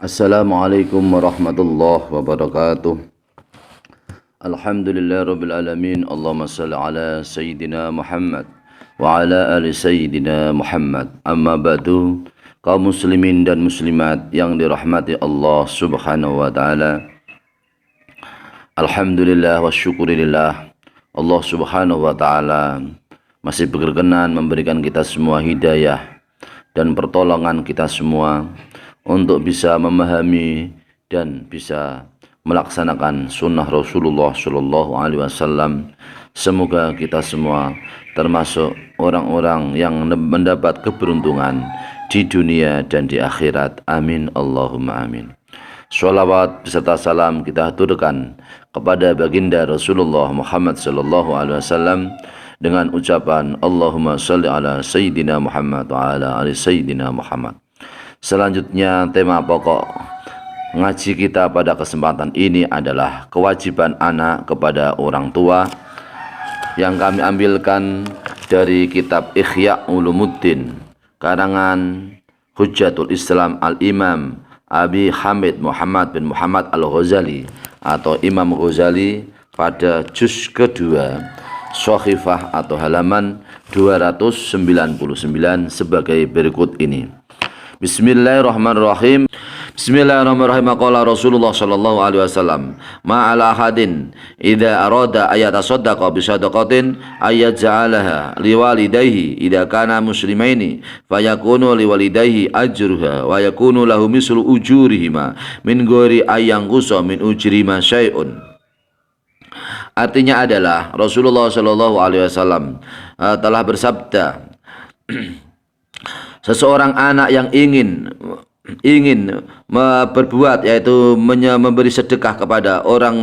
Assalamualaikum warahmatullahi wabarakatuh. Alhamdulillah rabbil alamin. Allahumma salli ala sayyidina Muhammad wa ala ali sayyidina Muhammad. Amma ba'du, kaum muslimin dan muslimat yang dirahmati Allah Subhanahu wa taala. Alhamdulillah wa syukurillah. Allah Subhanahu wa taala masih berkenan memberikan kita semua hidayah dan pertolongan kita semua untuk bisa memahami dan bisa melaksanakan sunnah Rasulullah Shallallahu Alaihi Wasallam. Semoga kita semua termasuk orang-orang yang mendapat keberuntungan di dunia dan di akhirat. Amin Allahumma amin. Sholawat beserta salam kita haturkan kepada baginda Rasulullah Muhammad Sallallahu Alaihi Wasallam dengan ucapan Allahumma salli ala Sayyidina Muhammad wa ala ali Sayyidina Muhammad. Selanjutnya, tema pokok ngaji kita pada kesempatan ini adalah kewajiban anak kepada orang tua, yang kami ambilkan dari kitab Ihya Ulumuddin karangan Hujjatul Islam Al-Imam Abi Hamid Muhammad bin Muhammad Al-Ghazali atau Imam Ghazali pada juz kedua Shahifah atau halaman 299 sebagai berikut ini. Bismillahirrahmanirrahim. Bismillahirrahmanirrahim. Qala Rasulullah sallallahu alaihi wasallam, ma ala hadin idza arada ayatasaddaqa bi sadaqatin ayaj'alaha liwalidayhi idza kana muslimaini fayakunu liwalidayhi ajruha wa yakunu lahu mislu ujurihima min ghairi ayyanqusa min ujrima syai'un. Artinya adalah Rasulullah sallallahu alaihi wasallam telah bersabda, seseorang anak yang ingin berbuat, yaitu memberi sedekah kepada orang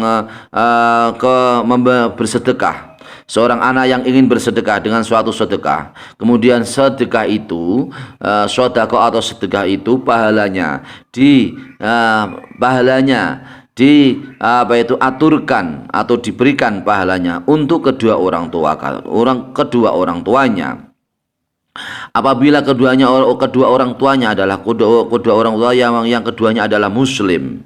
bersedekah. Seorang anak yang ingin bersedekah dengan suatu sedekah, kemudian sedekah itu sedekah atau sedekah itu pahalanya aturkan atau diberikan pahalanya untuk kedua orang tuanya. Apabila kedua orang tuanya adalah kedua orang tua yang keduanya adalah muslim,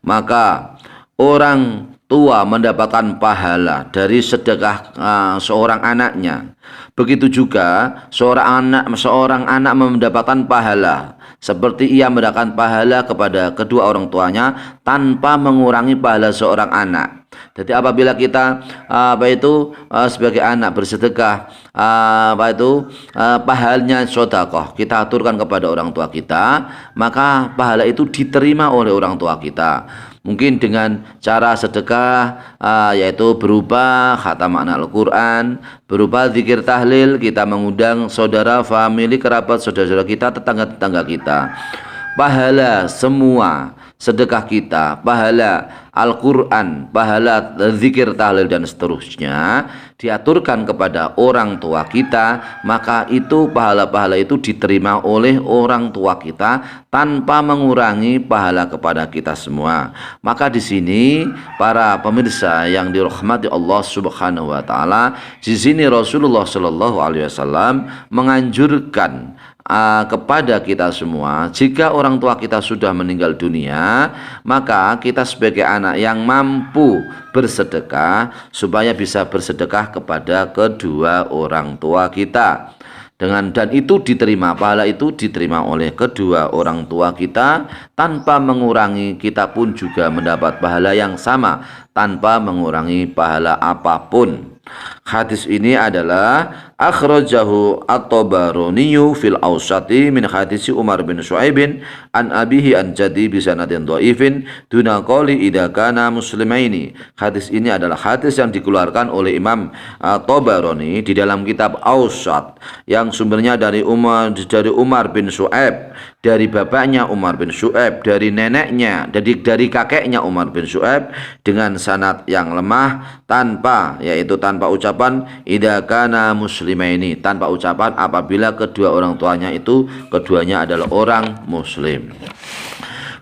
maka orang tua mendapatkan pahala dari sedekah seorang anaknya. Begitu juga seorang anak mendapatkan pahala seperti ia mendapatkan pahala kepada kedua orang tuanya tanpa mengurangi pahala seorang anak. Jadi apabila kita sebagai anak bersedekah, pahalanya sedekah kita aturkan kepada orang tua kita, maka pahala itu diterima oleh orang tua kita. Mungkin dengan cara sedekah yaitu berupa khatam Al-Quran, berupa zikir tahlil, kita mengundang saudara, famili, kerabat, saudara-saudara kita, tetangga-tetangga kita. Pahala semua sedekah kita, pahala Al-Quran, pahala zikir tahlil dan seterusnya diaturkan kepada orang tua kita, maka itu pahala-pahala itu diterima oleh orang tua kita tanpa mengurangi pahala kepada kita semua. Maka di sini para pemirsa yang dirahmati Allah Subhanahu wa taala, di sini Rasulullah Shallallahu alaihi wasallam menganjurkan kepada kita semua, jika orang tua kita sudah meninggal dunia, maka kita sebagai anak yang mampu bersedekah supaya bisa bersedekah kepada kedua orang tua kita. Dan itu diterima, pahala itu diterima oleh kedua orang tua kita tanpa mengurangi, kita pun juga mendapat pahala yang sama tanpa mengurangi pahala apapun. Hadis ini adalah akhrajahu at-Tabarani fil Awsati min hadis Umar bin Shu'aib an abihi an jaddi bi sanadin dhaifin duna qali idza kana muslimaini. Hadis ini adalah hadis yang dikeluarkan oleh Imam Tabarani di dalam kitab Awsat yang sumbernya dari Umar bin Shu'aib, dari bapaknya Umar bin Shu'aib, dari neneknya, dari kakeknya Umar bin Shu'aib dengan sanad yang lemah, tanpa ucapan idza kana muslimaini, tanpa ucapan apabila kedua orang tuanya itu keduanya adalah orang muslim.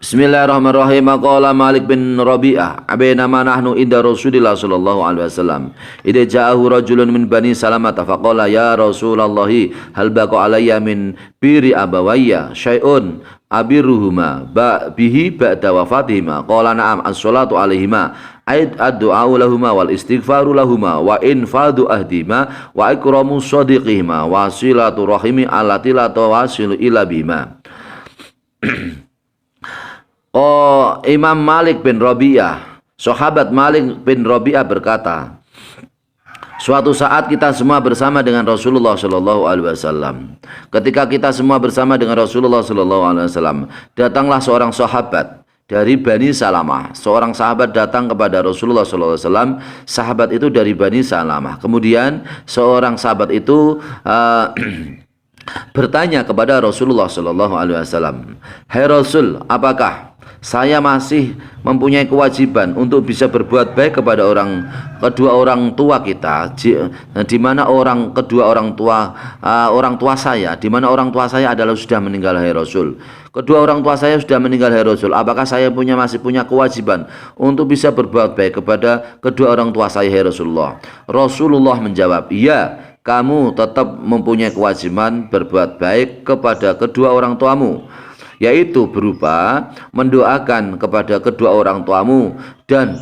Bismillahirrahmanirrahim. Qala Malik bin Rabi'ah abainama nahnu inda Rasulillah sallallahu alaihi wasallam idza ja'ahu rajulun min bani Salamah faqala ya Rasulullah hal baqa alayya min biri abawayya syai'un abiruhuma bihi ba'da wafatihima. Qala na'am, as-salatu alaihima ait ad-du'a lahuma wal istighfaru lahuma wa infadu ahdima wa ikramu shadiqihima wa silatu rahimi allati la tawasilu illa bima. Oh, Imam Malik bin Rabi'ah, sahabat Malik bin Rabi'ah berkata, suatu saat kita semua bersama dengan Rasulullah Shallallahu Alaihi Wasallam. Ketika kita semua bersama dengan Rasulullah Shallallahu Alaihi Wasallam, datanglah seorang sahabat dari Bani Salamah. Seorang sahabat datang kepada Rasulullah Shallallahu Alaihi Wasallam. Sahabat itu dari Bani Salamah. Kemudian seorang sahabat itu bertanya kepada Rasulullah Shallallahu Alaihi Wasallam, "Hai Rasul, apakah saya masih mempunyai kewajiban untuk bisa berbuat baik kepada kedua orang tua kita, di mana kedua orang tua saya, di mana orang tua saya adalah sudah meninggal, hai Rasul. Kedua orang tua saya sudah meninggal, hai Rasul. Apakah saya masih punya kewajiban untuk bisa berbuat baik kepada kedua orang tua saya, hai Rasulullah?" Rasulullah menjawab, "Iya, kamu tetap mempunyai kewajiban berbuat baik kepada kedua orang tuamu, yaitu berupa mendoakan kepada kedua orang tuamu dan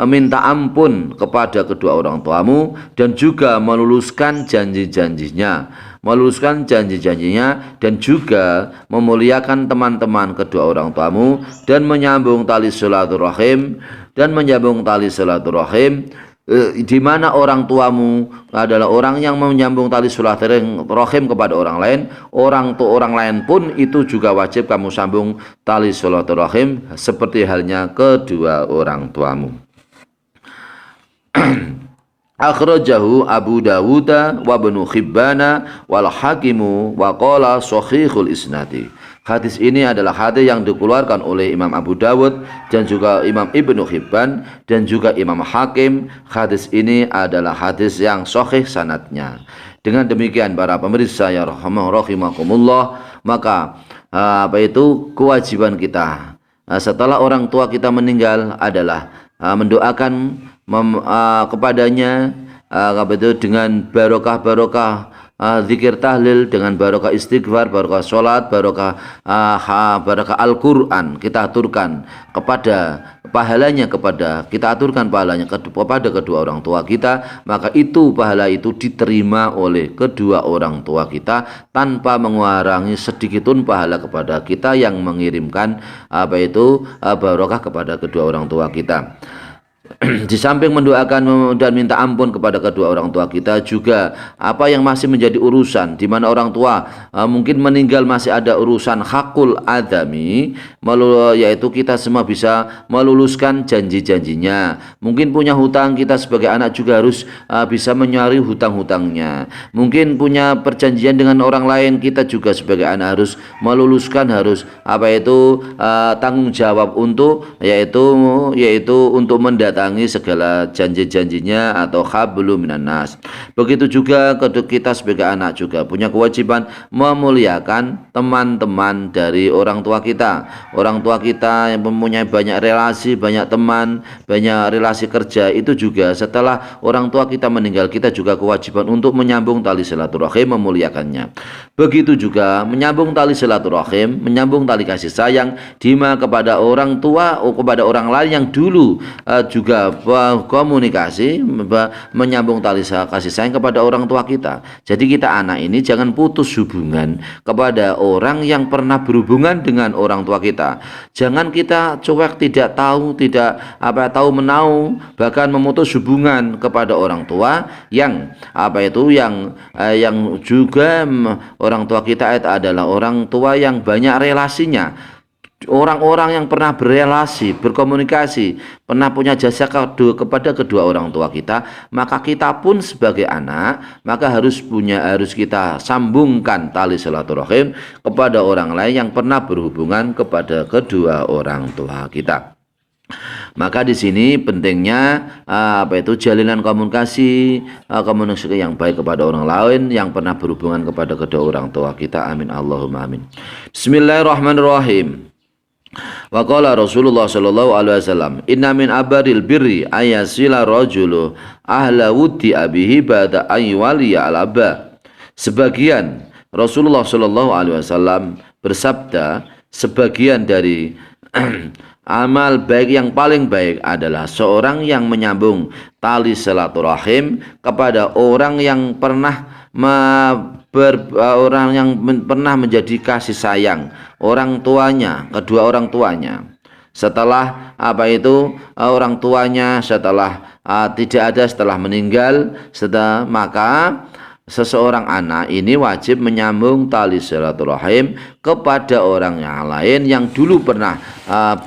minta ampun kepada kedua orang tuamu, dan juga meluluskan janji-janjinya, dan juga memuliakan teman-teman kedua orang tuamu, dan menyambung tali silaturahim, di mana orang tuamu adalah orang yang menyambung tali silaturahim kepada orang lain. Orang lain pun itu juga wajib kamu sambung tali silaturahim seperti halnya kedua orang tuamu." Akhrajahu Abu Dawud wa Ibnu Hibban wal Hakimu wa qala shahihul isnadi. Hadis ini adalah hadis yang dikeluarkan oleh Imam Abu Dawud dan juga Imam Ibnu Hibban dan juga Imam Hakim. Hadis ini adalah hadis yang sahih sanadnya. Dengan demikian para pemirsa ya rahimakumullah, maka kewajiban kita setelah orang tua kita meninggal adalah mendoakan kepadanya dengan barokah zikir tahlil, dengan barokah istighfar, barokah sholat, barokah Al-Quran. Kita aturkan kepada pahalanya kepada kedua orang tua kita, maka itu pahala itu diterima oleh kedua orang tua kita tanpa mengurangi sedikitpun pahala kepada kita yang mengirimkan barokah kepada kedua orang tua kita. Di samping mendoakan dan minta ampun kepada kedua orang tua kita, juga apa yang masih menjadi urusan di mana orang tua mungkin meninggal, masih ada urusan hakul adami, yaitu kita semua bisa meluluskan janji-janjinya. Mungkin punya hutang, kita sebagai anak juga harus bisa menyuari hutang-hutangnya. Mungkin punya perjanjian dengan orang lain, kita juga sebagai anak harus meluluskan, tanggung jawab untuk yaitu untuk mendatangi segala janji-janjinya atau hablum minan nas. Begitu juga kita sebagai anak juga punya kewajiban memuliakan teman-teman dari orang tua kita. Orang tua kita yang mempunyai banyak relasi, banyak teman, banyak relasi kerja, itu juga setelah orang tua kita meninggal, kita juga kewajiban untuk menyambung tali silaturahim, memuliakannya. Begitu juga menyambung tali silaturahim, menyambung tali kasih sayang kepada orang tua, kepada orang lain yang dulu juga komunikasi, menyambung tali kasih sayang kepada orang tua kita. Jadi kita anak ini jangan putus hubungan kepada orang yang pernah berhubungan dengan orang tua kita. Jangan kita cuek, tidak tahu menau, bahkan memutus hubungan kepada orang tua yang juga orang tua kita adalah orang tua yang banyak relasinya. Orang-orang yang pernah berelasi, berkomunikasi, pernah punya jasa kepada kedua orang tua kita, maka kita pun sebagai anak maka harus kita sambungkan tali silaturahim kepada orang lain yang pernah berhubungan kepada kedua orang tua kita. Maka di sini pentingnya jalinan komunikasi yang baik kepada orang lain yang pernah berhubungan kepada kedua orang tua kita. Amin Allahumma amin. Bismillahirrahmanirrahim. Wa qala Rasulullah sallallahu alaihi wasallam, inna min abaril birri ayasila rajulu ahla wuddi abihi ba'da aywaliya al-aba. Sebagian Rasulullah sallallahu alaihi wasallam bersabda, sebagian dari amal baik yang paling baik adalah seorang yang menyambung tali silaturahim kepada orang yang pernah pernah menjadi kasih sayang orang tuanya, kedua orang tuanya. Setelah orang tuanya tidak ada, setelah meninggal, maka seseorang anak ini wajib menyambung tali silaturahim kepada orang yang lain yang dulu pernah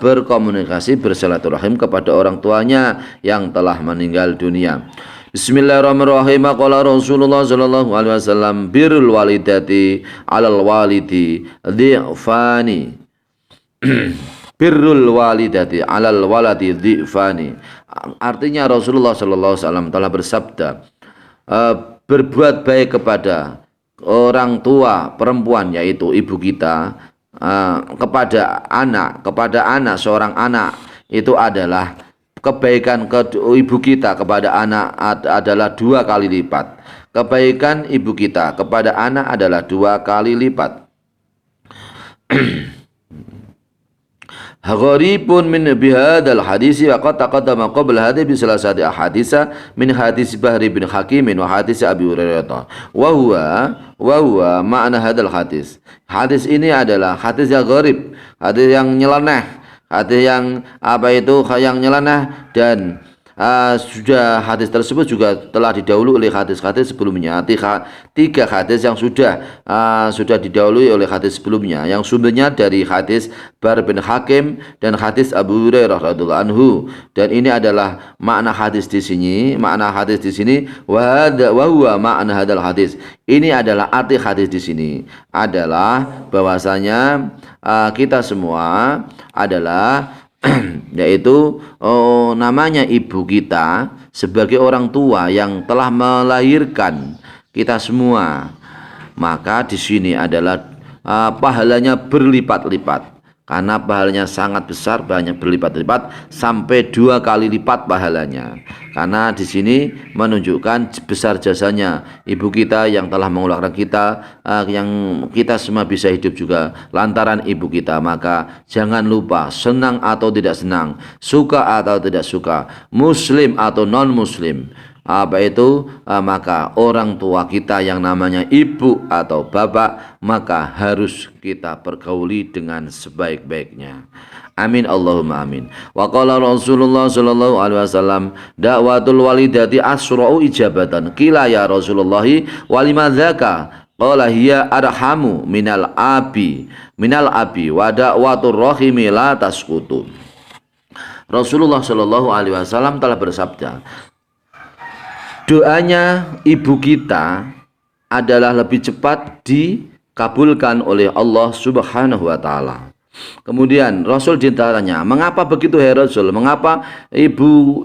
berkomunikasi bersilaturahim kepada orang tuanya yang telah meninggal dunia. Bismillahirrahmanirrahim. Qala Rasulullah sallallahu alaihi wasallam, birrul walidati 'alal walidi dhi'fani. Birrul walidati 'alal waladi dhi'fani. Artinya Rasulullah sallallahu alaihi wasallam telah bersabda, berbuat baik kepada orang tua perempuan, yaitu ibu kita, kepada anak seorang anak, itu adalah kebaikan ibu kita kepada anak adalah 2 kali lipat. Kebaikan ibu kita kepada anak adalah 2 kali lipat. Gharibun min bihadzal hadis wa qad taqaddama qabla hadhi bi salasati ahaditsa min hadis Bahri bin Hakim wa hadis Abi Hurairah wa huwa ma'na hadzal hadis. Hadis ini adalah hadis yang gharib, hadis yang nyeleneh, hadis yang yang nyeleneh, dan sudah hadis tersebut juga telah didahului oleh hadis-hadis sebelumnya. 3 hadis yang sudah didahului oleh hadis sebelumnya, yang sumbernya dari hadis Bar bin Hakim dan hadis Abu Hurairah radhiyallahu anhu. Dan ini adalah makna hadis di sini. Makna hadis di sini wa huwa makna hadal hadis. Ini adalah arti hadis di sini adalah bahwasanya kita semua adalah yaitu namanya ibu kita sebagai orang tua yang telah melahirkan kita semua, maka di sini adalah pahalanya berlipat-lipat, karena pahalanya sangat besar, banyak berlipat-lipat sampai 2 kali lipat pahalanya. Karena di sini menunjukkan besar jasanya ibu kita yang telah mengeluarkan kita, yang kita semua bisa hidup juga lantaran ibu kita. Maka jangan lupa, senang atau tidak senang, suka atau tidak suka, muslim atau non muslim, maka orang tua kita yang namanya ibu atau bapak, maka harus kita pergauli dengan sebaik-baiknya. Amin Allahumma amin. Wa qala Rasulullah sallallahu alaihi wasallam, da'watul walidati asra'u ijabatan. Qila ya Rasulullah wa limadzaka? Qala hiya arhamu minal abi wa da'watur rahimi la tasqutu. Rasulullah sallallahu alaihi wasallam telah bersabda, doanya ibu kita adalah lebih cepat dikabulkan oleh Allah Subhanahu wa taala. Kemudian Rasul ditanya, mengapa begitu hai Rasul? Mengapa ibu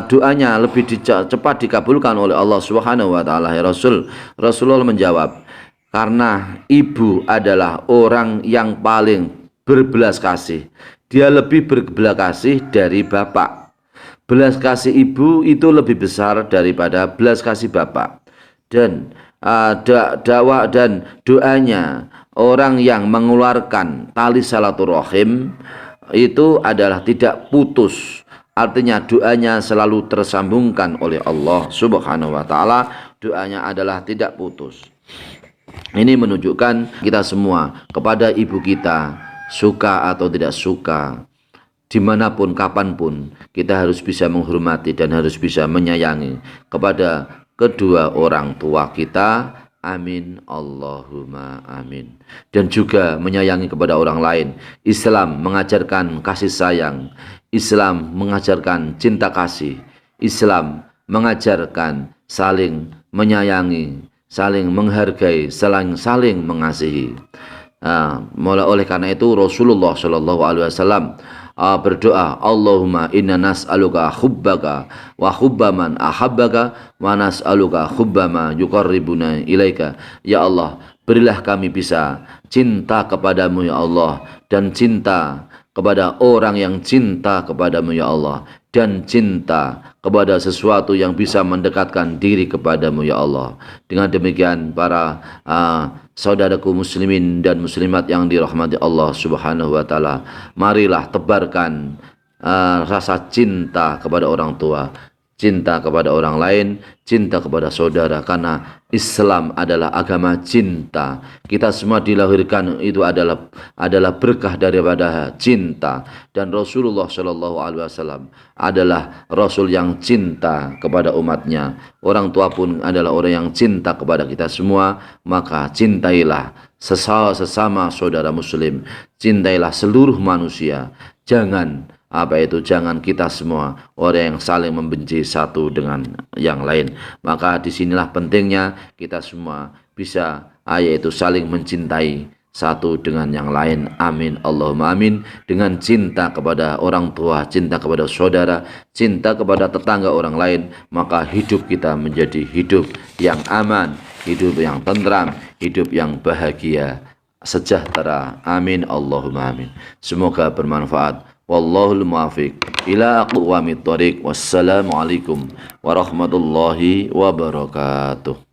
doanya lebih cepat dikabulkan oleh Allah Subhanahu wa taala hai Rasul? Rasulullah menjawab, karena ibu adalah orang yang paling berbelas kasih. Dia lebih berbelas kasih dari bapak. Belas kasih ibu itu lebih besar daripada belas kasih bapak. Dan dakwah dan doanya orang yang mengeluarkan tali silaturahim itu adalah tidak putus. Artinya doanya selalu tersambungkan oleh Allah Subhanahu wa taala. Doanya adalah tidak putus. Ini menunjukkan kita semua kepada ibu kita, suka atau tidak suka, dimanapun kapanpun, kita harus bisa menghormati dan harus bisa menyayangi kepada kedua orang tua kita. Amin Allahumma amin. Dan juga menyayangi kepada orang lain. Islam mengajarkan kasih sayang, Islam mengajarkan cinta kasih, Islam mengajarkan saling menyayangi, saling menghargai, saling mengasihi. Oleh karena itu Rasulullah Shallallahu Alaihi Wasallam berdoa, Allahumma inna nas'aluka hubbaka wa hubba man ahabbaka wa nas'aluka hubba ma yuqarribuna ilaika. Ya Allah, berilah kami bisa cinta kepadamu ya Allah, dan cinta kepada orang yang cinta kepadamu ya Allah, dan cinta kepada sesuatu yang bisa mendekatkan diri kepadamu ya Allah. Dengan demikian para saudaraku muslimin dan muslimat yang dirahmati Allah Subhanahu wa taala, marilah tebarkan rasa cinta kepada orang tua, cinta kepada orang lain, cinta kepada saudara, karena Islam adalah agama cinta. Kita semua dilahirkan itu adalah berkah daripada cinta, dan Rasulullah Shallallahu Alaihi Wasallam adalah Rasul yang cinta kepada umatnya. Orang tua pun adalah orang yang cinta kepada kita semua. Maka cintailah sesama saudara muslim, cintailah seluruh manusia. Jangan kita semua orang yang saling membenci satu dengan yang lain. Maka disinilah pentingnya kita semua bisa yaitu saling mencintai satu dengan yang lain. Amin Allahumma amin. Dengan cinta kepada orang tua, cinta kepada saudara, cinta kepada tetangga orang lain, maka hidup kita menjadi hidup yang aman, hidup yang tentram, hidup yang bahagia, sejahtera. Amin Allahumma amin. Semoga bermanfaat. Wallahul muwaffiq ila aqwamit thoriq. Wassalamualaikum warahmatullahi wabarakatuh.